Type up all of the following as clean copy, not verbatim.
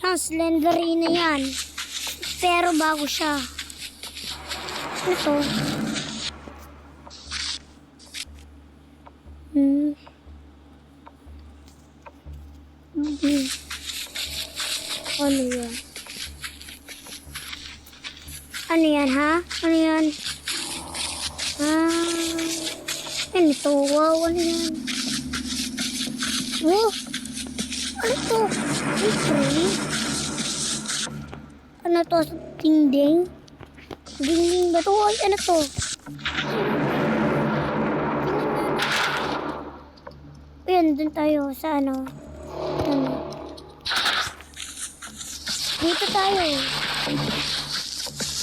Ang Slenderina yan. Pero bago siya. Ito. Ano yan? Ano yan, ha? Ano yan? Ano ito? Wow, ano yan? Wow! Ano ito? Ay, tree? Ano to? Dingding? Dingding ba ito? Ay, ano to? Ayan, dun tayo sa ano. Dito tayo.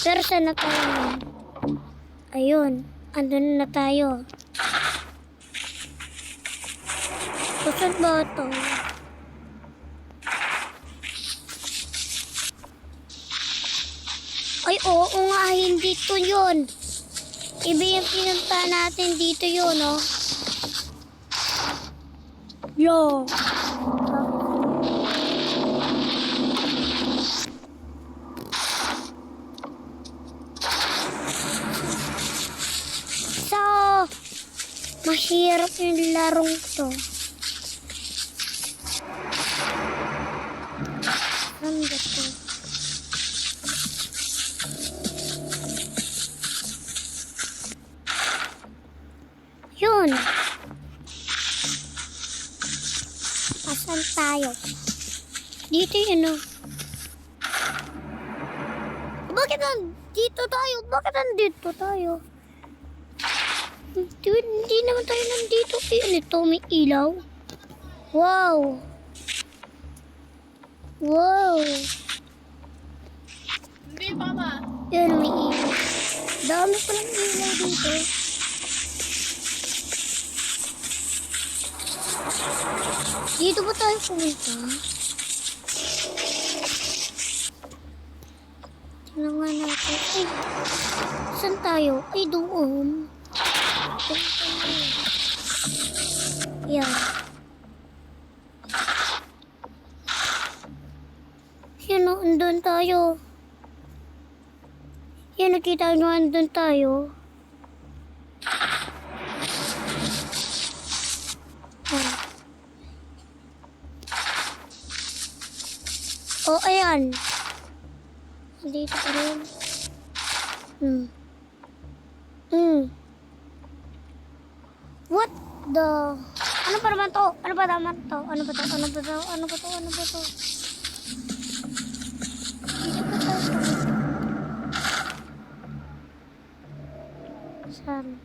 Pero saan na tayo? Ayun. Andun na tayo. Saan ba ito? Ay, oo nga. Hindi to yun. Iba yung pinunta natin dito yun, oh. Yo. So, mahirap yung larong to. Ano ba to? Yun. Asan tayo? Dito yun, oh. Bakit nandito tayo? Bakit nandito tayo? Hindi naman tayo nandito. Ano ito? May ilaw? Wow! Wow! Hindi, mama. Yan, may ilaw. Dami palang ilaw dito. Dito ba tayo pumunta? Tingnan nga natin. Ay, saan tayo? Ay, doon. Yan. Yan o, andun tayo. Yan, nakita nyo, andun tayo. Oh, ayan. Dito pa rin. What the? Ano pa naman to? Ano ba naman to? Ano ba to? Ano ba to? Ano ba to? Ano ba to? Dito pa tayo. Saan?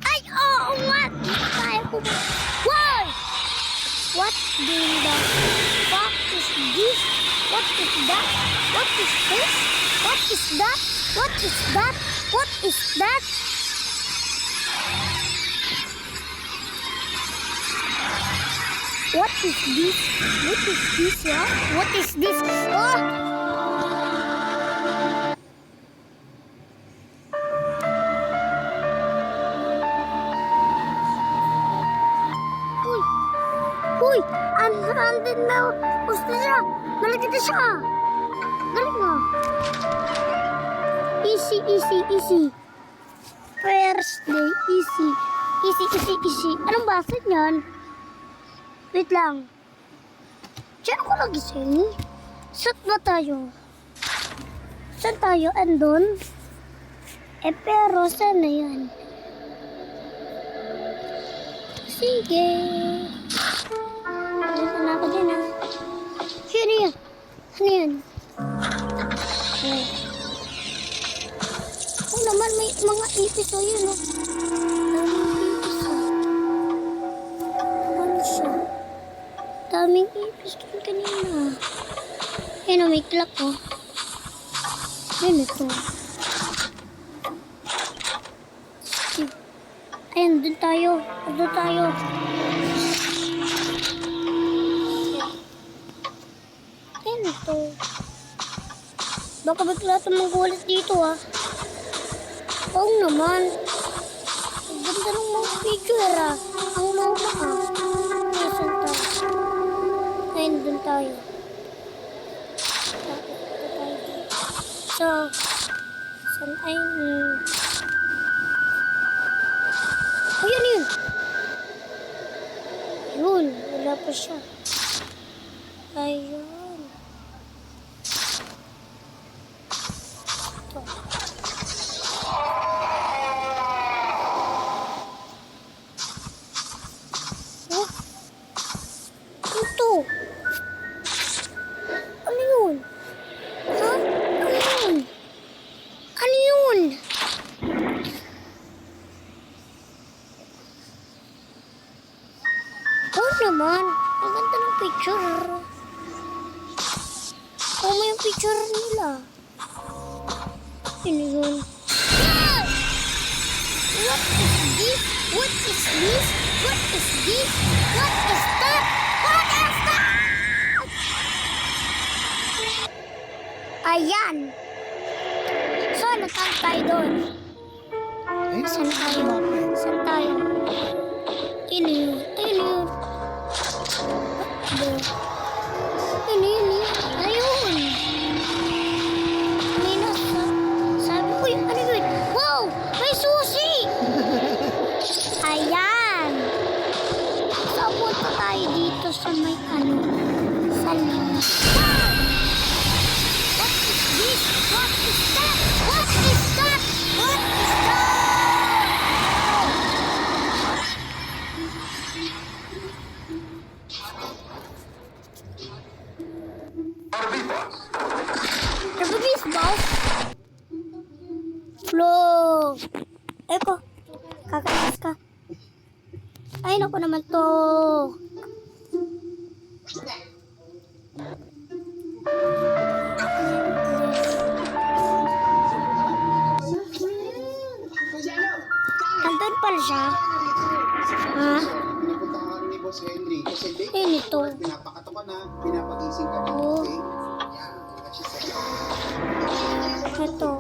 Ay! Oh! What? Dito tayo pumunta. Why? What the fuck is this? What is that? What is this? What is that? What is that? What is that? What is this? What is this? Yeah? What is this? Oh! Uy! Andin na! Gusto siya! Malagita siya! Galing mo! Easy, easy, easy. First day, easy. Easy, easy, easy. Anong basa niyan? Wait lang. Diyan ako nagising. Saan ba tayo? Saan tayo? Andun? Pero saan na yan? Sige. Dito na ako din, ah. Ano yan? Ano yan? Oh, naman may mga ipis, oh, yun, oh. Daming ipis, oh. Ano siya? Daming ipis dun kanina. Yan, oh, may clock, oh. Yan, ito. Sige. Ayan, dun tayo. Dun tayo. Ayan, ito. Baka bigla ito manggulit dito, ah. Oo naman. Ang ganda ng mga picture, ah. Ang luma, ah. Nasaan tayo? Ayun, dun tayo. So, saan ay... Oh, yan yun! Yun, wala pa siya. Ayun. Ito. Oh. Ito. Ano yun? Ha? Ano yun? Ano yun? Oh naman. Ang ganda ng picture. Oh, may yung picture nila. Ano yun? Ah! What is this? What is this? What is this? What is that? What is that? Ayan. So, nataan tayo doon. Eh, Saan tayo? Saan tayo? Ano yun? Ano yun? Ano yun? Ayun. May nasa. Sabi ko yung ano yun? Wow! May susi! Ayan. So, punta tayo dito sa may ano. Sa lima. Wow! What is this? What is that? What is that? What is that? Nababis ba? Flo! Eko, kakainis ka. Ay, naku naman to. Nandun pala siya. Ha? Pinapunta ka ni Boss Henry. Kasi late Ayun ito. pinapakato ka na, pinapagising ka na. Oh. Okay? Yan. What she said. Ito.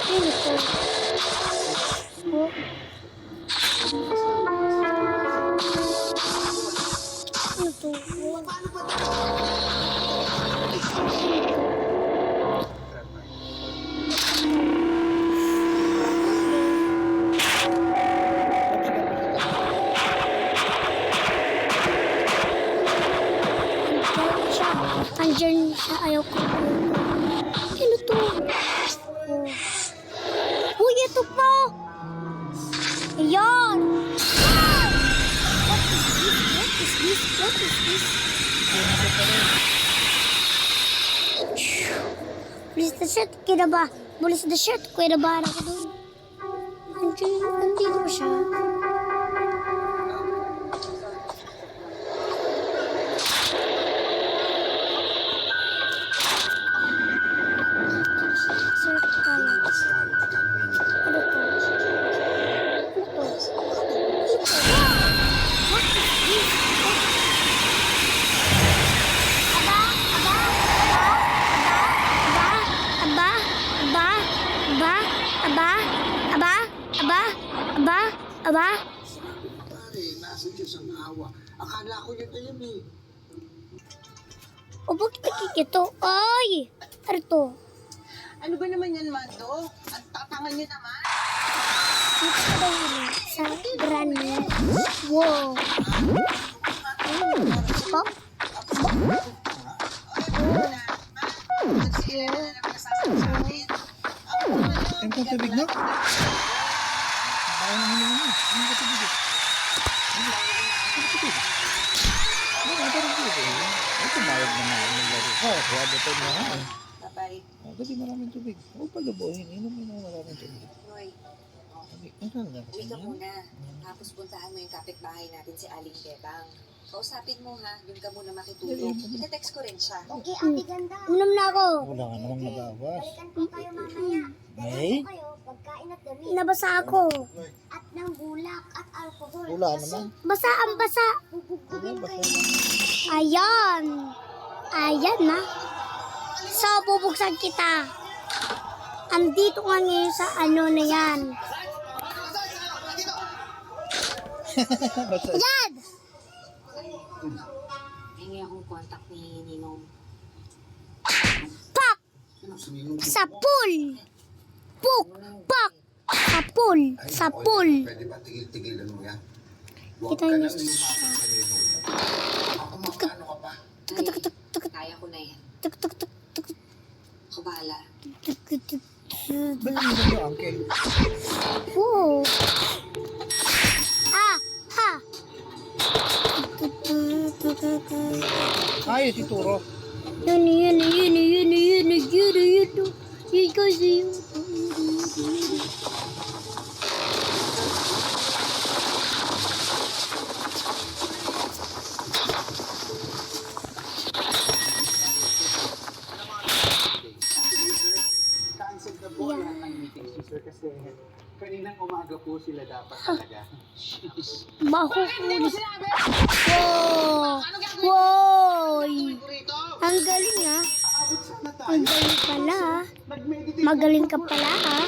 Ayun ito. Oh. Ano to? Andyan siya, ayaw ko. Ano to? Oh. Uy, ito pa! Ayan! Wow! What is this? What is this? What is this? Bulis the shirt, kinaba. Bulis the shirt, kinaba ako doon. Andito siya. Shirt tayo. Ano to? Ano to? Ano to? Wow! What is this? Aba, aba, aba, aba, aba, aba, aba, aba, aba, aba. Pare, nasa Diyos ang awa. Akala ko yun na yun eh. O bakit nakikito? Ay! Ano to? Ano ba naman yan, Mando? Ang tatangan niyo naman. Dito daw yun sa brand new. Wow! Pop? Sila na naman nasasabi sa atin. Ako naman yun. Ano pang tubig na? Baka na hindi naman. Ano ka tubig? Ano ka tubig? Ano ka tubig? Ay, tumayag na nga. Kaya dito na nga eh. Babay. Kasi maraming tubig. Huwag pagabuhin. Inom mo na maraming tubig. Roy, Ang saan nga uwi ka kasi muna. Tapos puntahan mo yung kapitbahay natin si Aling Bebang. Kausapin mo ha, doon ka muna makitulog. Ite-text ko rin siya. Okay, ate ganda. Unom na ako. Wala ka namang nagawas. Balikan po tayo mamaya. May? Dalawa kayo, pagkain at damit. Nabasa ako. At ng bulak at alcohol. Wala naman. Basa ang basa. Bubugugin Basta kayo. Ayan. Ayan na. So, bubuksan kita. Andito nga ngayon sa ano na yan. Basta Yan! Hingi akong contact ni Ninong. Pak! Sa pool! Puk! Pak! Sa pool! Sa pool! Pwede ba tigil-tigilan mo yan? Kita niyo Huwag ka nang lumapit sa nino. Ako magkano ka pa? Kaya ko na yan. tuk tuk tuk tuk Ako bahala. tuk tuk tuk. Ba't hindi mo uncle? Oh. Ah! Ha! Ayos si Turo. Yun. Yun kasi yun. Cancel na po lahat ng meetings, sir, kasi kaninang umaga po sila dapat talaga. Mahuhuli. Wow! Wow! Ang galing ah. Aabot sana tayo. Ang galing pala ah. Nag-meditate Magaling ka pala ah.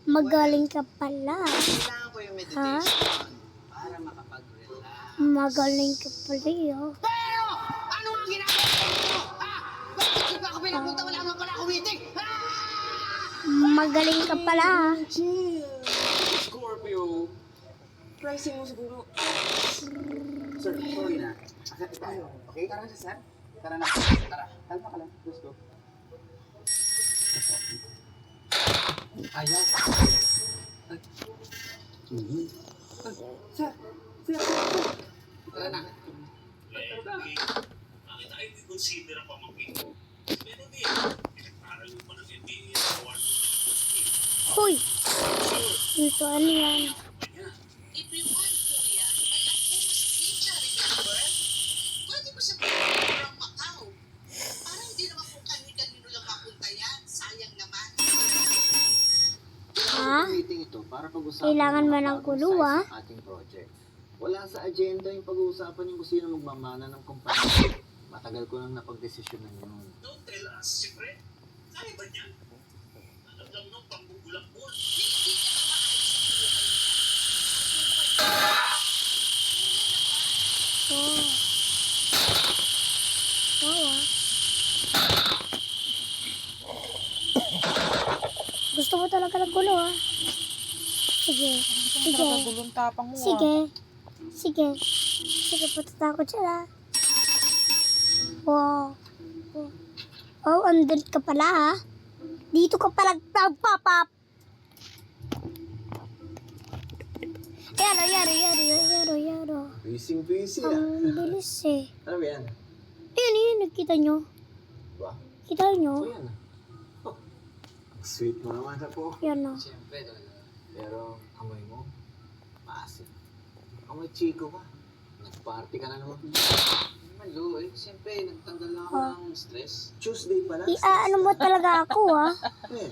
Magaling ka pala. Kailangan ko yung Ha? meditation para makapag-relax. Magaling ka pala oh. Pero! Ano ang ginagawa ko? Bakit ba ako pinapunta? Wala naman pala ako meeting! Magaling ka pala ah. Scorpio! Pricing mo siguro. Sir, sorry na. Akit tayo. Okay? Tara na, sir. Tara na. Tara. Kalma ka lang. Let's go. Ayaw. Sir. Sir. Tara na. Bakit tayo i-consider ang pamangkin ko? Meron din. Pinagparal mo pa ng MBA award mo ng university. Huy. Ito ano yan? If you want, kuya, may ako masisita, remember? Pwede ba siya pumunta ng Macau? Para hindi naman kung kani-kanino lang mapunta yan. Sayang naman. Ha? Meeting ito para pag-usapan Kailangan yung mo mga ng bagong kulo, size ah. ng ating project. Wala sa agenda yung pag-uusapan yung kung sino magmamana ng kumpanya. Matagal ko nang napag-desisyonan yun. Don't tell us, siyempre. Kaya ba niyan? Alam lang nung pambubulak mo. Oh. Oo ah. Gusto mo talaga ng gulo ah. Sige. Sige. Gulong tapang mo Sige. Sige. Sige, patatakot siya ah. Wow. Oh, andun ka pala ah. Dito ka pala nagpapap. Yaro. Busy ah. Ang bilis eh. Ano ba yan? Ayun, nakita nyo. Ba? Kita nyo? Ano yan? Oh, ang sweet mo naman sa po. Yan o. Siyempre talaga. Pero amoy mo, maasim. Amoy chiko ka. Nag-party ka na naman. Malo, siyempre, nagtanggal lang ako ng stress. Tuesday pa lang. Iaano mo talaga ako ah. Eh,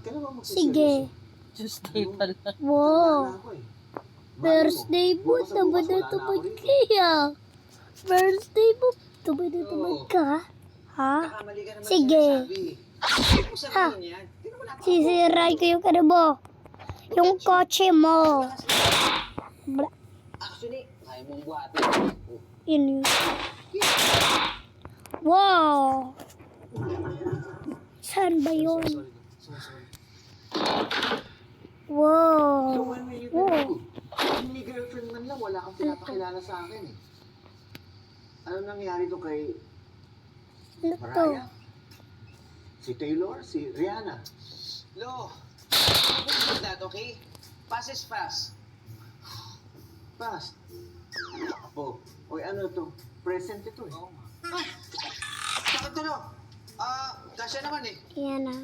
kailan ba magsiseryoso? Sige. Tuesday pala. Wow. Wala ako eh. Birthday mo, Bukas na bukas, wala na tabad ako rito. kaya. Birthday mo, tabad ka. Ha? Nakamali ka naman Sige. sinasabi. Huwag mo sabihin yan. Di naman ako. Sisiray ko yung ano mo. Yung kotse mo. Bla- Actually, kaya mong buhatin. Yun yun. Wow. Saan ba yun? Wow. So when will you Wow. get good? Kung may girlfriend man lang, wala kang pinapakilala sa akin eh. Ano nangyari to kay Ano to? Mariah? Si Taylor? Si Rihanna? Lo, don't do that, okay? Fast is fast. Fast. Oh, oy ano to? Present ito eh. Oo nga. Ah! Bakit to, Lo? Kasya naman eh. Yan ah.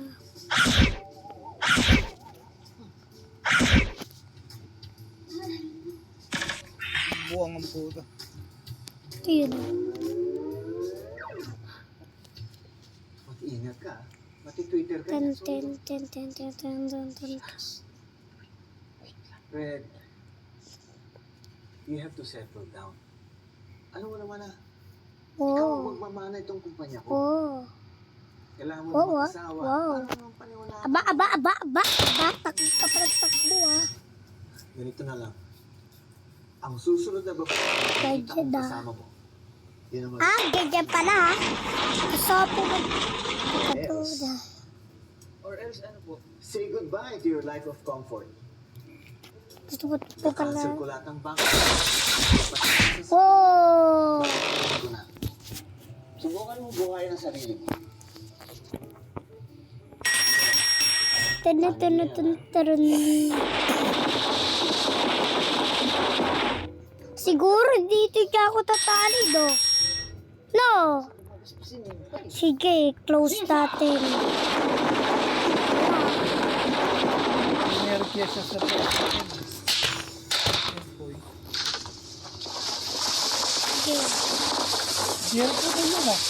Buwang ang puto. Yun. Mag-ingat ka. Mati-Twitter ka Ten, niya. ten. Fred, you have to settle down. Ano mo naman ah? Ikaw ang Wow. magmamana itong kumpanya ko. Wow. Kailangan mo Wow, ah. mag-asawa. Wow. Paano naman paniwalaan? Aba. Takbo ka pala takbo ah. Ganito na lang. Ang susunod na babae na nakita mong Ganda. kasama mo. Yun ang Ah, ganyan pala ha. Kasopo ko. Katuda. Or else, ano po? Say goodbye to your life of comfort. Gusto ko po pala. Cancel ko lahat ng bank. Wow! Ko na. Subukan mo buhayin ang sarili mo. Tanatan. Siguro dito ka ako tatali do. No. Sige, close natin. May request siya sa president. Yes, boy. Sige. Zero po din yun ah.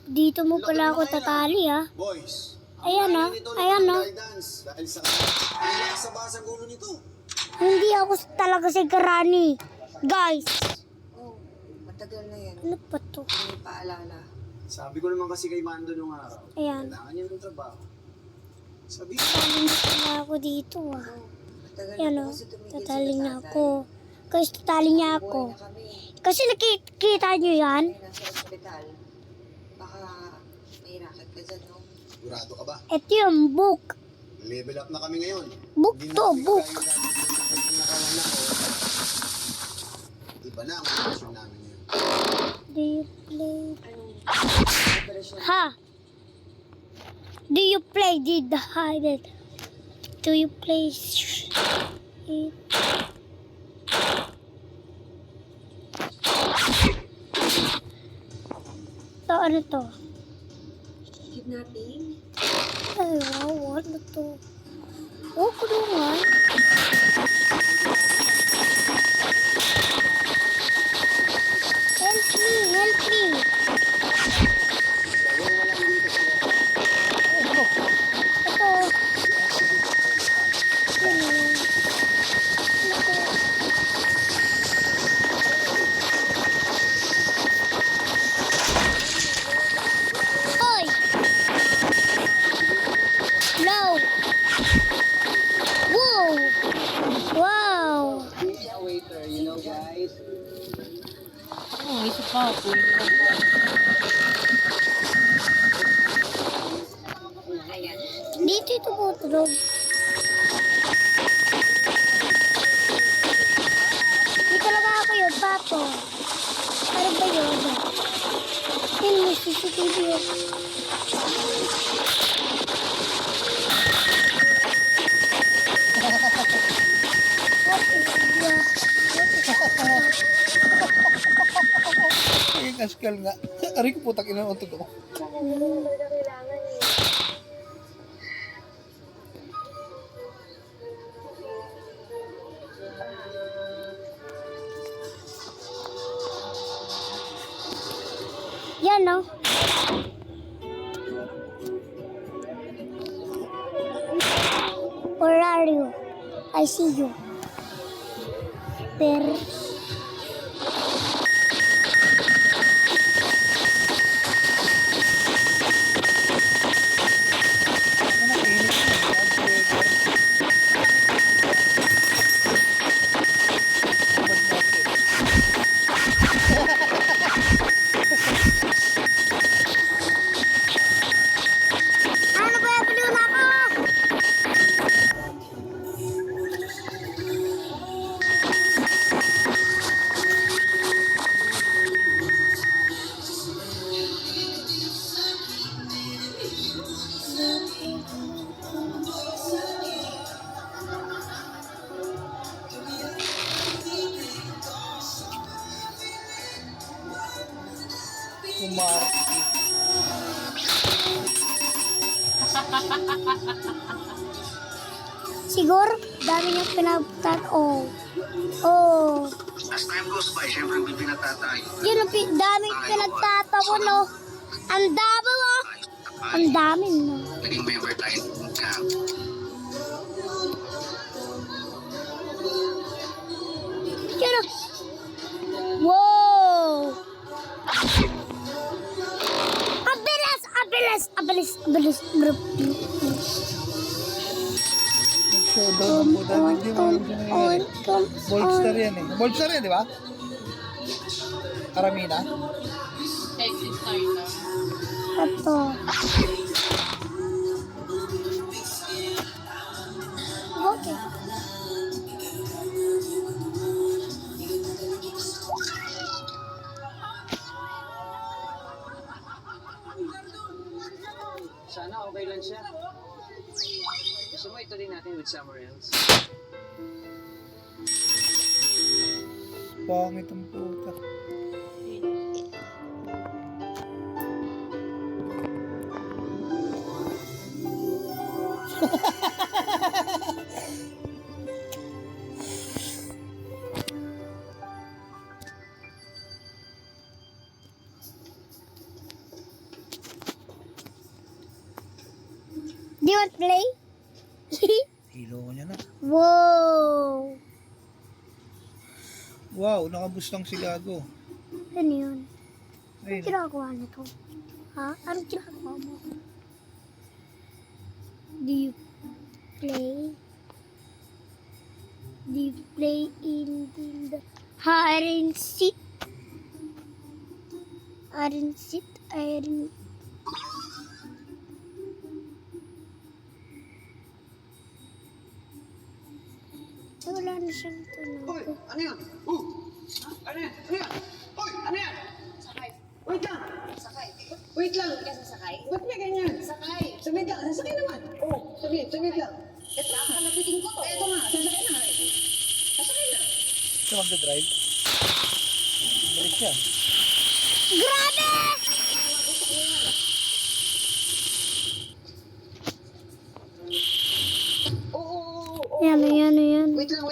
Dito mo pala ako tatali ha. Boys, Ayan ha. Ayan ha. guidance dahil sa kanya sa basag ulo nito. Hindi ako talaga si Garani. Guys, Oh, matagal na yan. ano pa to? May paalala. Sabi ko naman kasi kay Mando nung araw, Ayan. kailangan niya ng trabaho. Sabi ko, Tatali pala ako dito ah. Matagal Ayan na o. po kasi tumigil Tatali si niya tatay. ako. Guys, tatali niya Buhay ako. na kami. Kasi nakikita niyo yan? Kami nasa ospital. Baka may racket ka dyan, no? Sigurado ka ba? Ito yung book. Level up na kami ngayon. Book Hindi to, na kami book. kagaya dati na nakawala ko. Iba na ang relasyon namin ngayon. Do you play? Anong operasyon? Ha? Do you play the hide? Do you play it? To, ano to? Kidnapping? Ay, wow, ano to? Oh, kulungan. Help me, help me. Ito. Hoy! No! Whoa! Wow! He's a waiter, you know guys. Oh, isa pa ako. Dito ito tutulog. Di talaga ako yun, Papo. Ano ba yun? Yun, may CCTV yun. What is that? Ay, naskal nga. Aray ko putak ina ang totoo. Yan, no? Where are you? I see you. There. Ano, init na. Ano ba yung paliw na ako? Kumarte. Siguro, dami niyang pinabutan. Oh. Oh. As time goes by, syempre may pinatatayo. Yun ang dami pinagtatapon, no? Ang dami, oh. Ang dami, no? Naging member tayo ng camp. Yun, oh. Wow! Bilis, bilis, bro. Showdown po dahil hindi mo alam siya nangyayari. Bold star yan eh. Bold star yan, di ba? Karamina? Ito. Okay. Sana okay lang siya. Gusto mo ituloy natin with somewhere else? Pangit ang puta. Do you want to play? Hilo ko niya na. Wow! Wow, nakabus lang si Gago. Ano yun? Anong Ayun. ginagawa nito? Ha? Anong ginagawa mo? Do you play? Do you play in the hide and seek? Hide and seek? Hide and... Ay, wala na siyang Uy! tunog. Ano yan? Ano yan? Ano yan? Uy! Ano yan? Sakay. Wait lang! Sakay. Wait lang! Hindi ka sasakay? Ba't niya ganyan? Sakay. Saglit lang! Sasakay naman! Oh! Saglit lang! Ito lang, kalapitin ko to. Ito nga! Sasakay na! Sasakay na! Siya magdadrive. Balik siya. Grabe! Oo! Yan, yan, yan. Wait lang!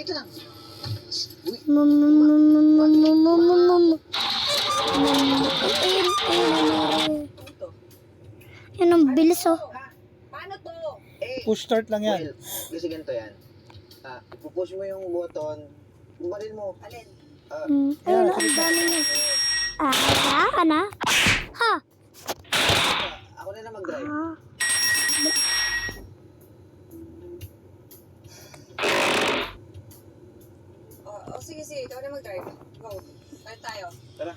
Yan ang bilis oh. Paano to? Push start lang yan. Well, kasi ganito yan. Ipupush mo yung button. Bumalin mo. Alin? Ayun ang dami niya. Kaya ka na? Ha? Ako na mag-drive. Ah. Sige, ikaw na mag-drive. Go. Balik tayo. Tara.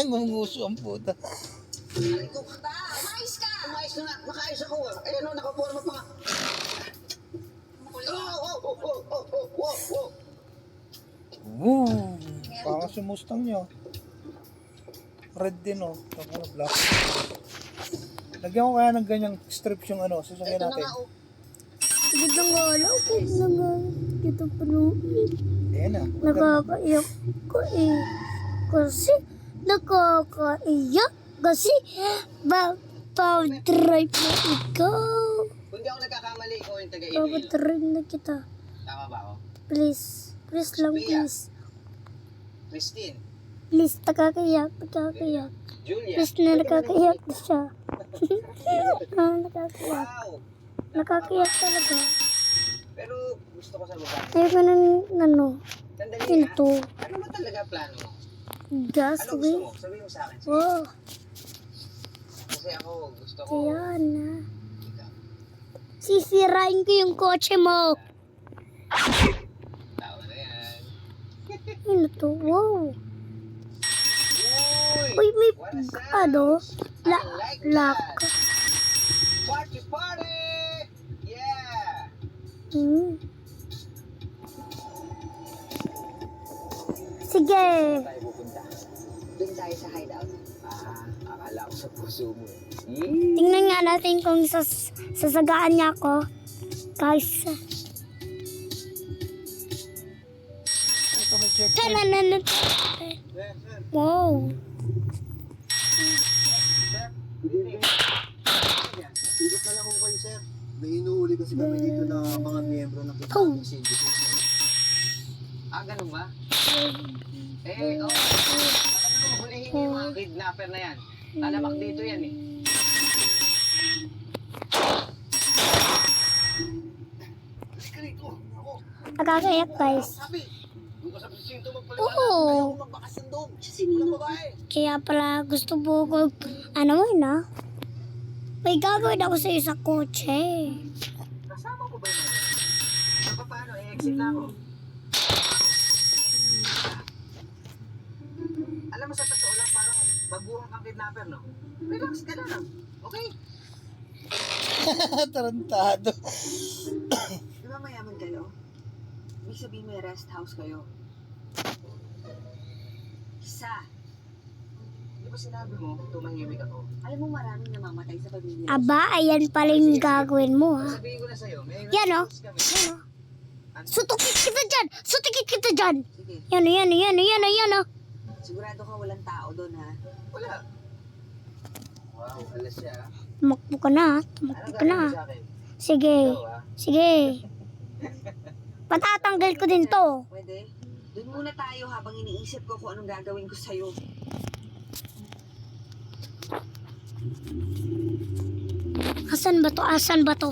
Manguso ang puta. Ikaw ka! Umayos ka! Umayos na nga! Makaayos ako ah! Ayun o, nakaporma pa nga! Oh! Woo! Parang si Mustang niya. Red din oh. Tapos black. Lagyan ko kaya ng ganyang strips yung ano, sasakyan Ito na natin. nga oh! Tigit na nga lang. Tigit na nga. Dito panuin. Ayan na. Nakakaiyak ko eh. Kasi nakakaiyak. Kasi drive na ikaw. Kung di ako nagkakamali, ikaw yung taga-email. Papadrive na kita. Tama ba ako? Please. Please lang, Sophia. please. Christine. Please, nakakaiyak. Nakakaiyak. Julia. Please na nakakaiyak na siya. Nakakaiyak. Wow! Nakakaiyak talaga. Pero gusto ko sa baba. Ayoko na ano. Tandali Yun na. to. Ano ba talaga plano mo? Gas, Ano gusto mo? Sabihin mo sa akin. wow. Kasi ako gusto ko. Kaya na. Ikaw. Sisirain ko yung kotse mo. Tawa na yan. Ano to? Wow. Uy! Uy, may What a sound! ano? I like Lock. that. Party party! Yeah! Sige. Tayo pupunta. Doon tayo sa hideout. Akala ko sa puso mo eh. Tingnan nga natin kung sasagaan niya ako. Guys. Ito may check. Tanananan. Wow. Dito pala ko kayo, sir. May inuuli kasi kami dito na mga miyembro ng Oh. Kidnapping Syndicate. Ganun ba? Talagang hulihin niyo yung mga kidnapper na yan. Talamak dito yan eh. nakakayak guys. Sabi, yung ka sa presinto Oo. magpaliwanag. Ayaw ko magbakas ng dog. Walang babae. Kaya pala gusto mo ko, ano mo yun ah? May gagawin ako sa isang kotse. Kasama ko ba yung mga yan? So, paano? I-exit na ako. Alam mo, sa totoo lang, parang baguhan kang kidnapper, no? Relax ka lang. Okay? Tarantado. Di ba mayaman kayo? Ibig sabihin may rest house kayo. Isa. Di ba sinabi mo, tumahimik ako? Alam mo maraming namamatay sa pamilya. Aba, ayan pala yung gagawin mo ha. Sabihin ko na sa'yo, may Yan, oh. house kami. Yan oh. Ano? Sutukit kita dyan! Sutukit kita dyan! Sige, Yan oh, yan oh, yan oh, yan oh, yan oh. sigurado ka walang tao doon ha. Wala. Wow, alas siya. Tumakbo ka na ha. Tumakbo Anong ka na gagawin ha. mo sa akin? Sige. Ikaw, ah. Sige. Patatanggal ko din to. Pwede? Doon muna tayo habang iniisip ko kung anong gagawin ko sa'yo. Asan ba to? Asan ba to?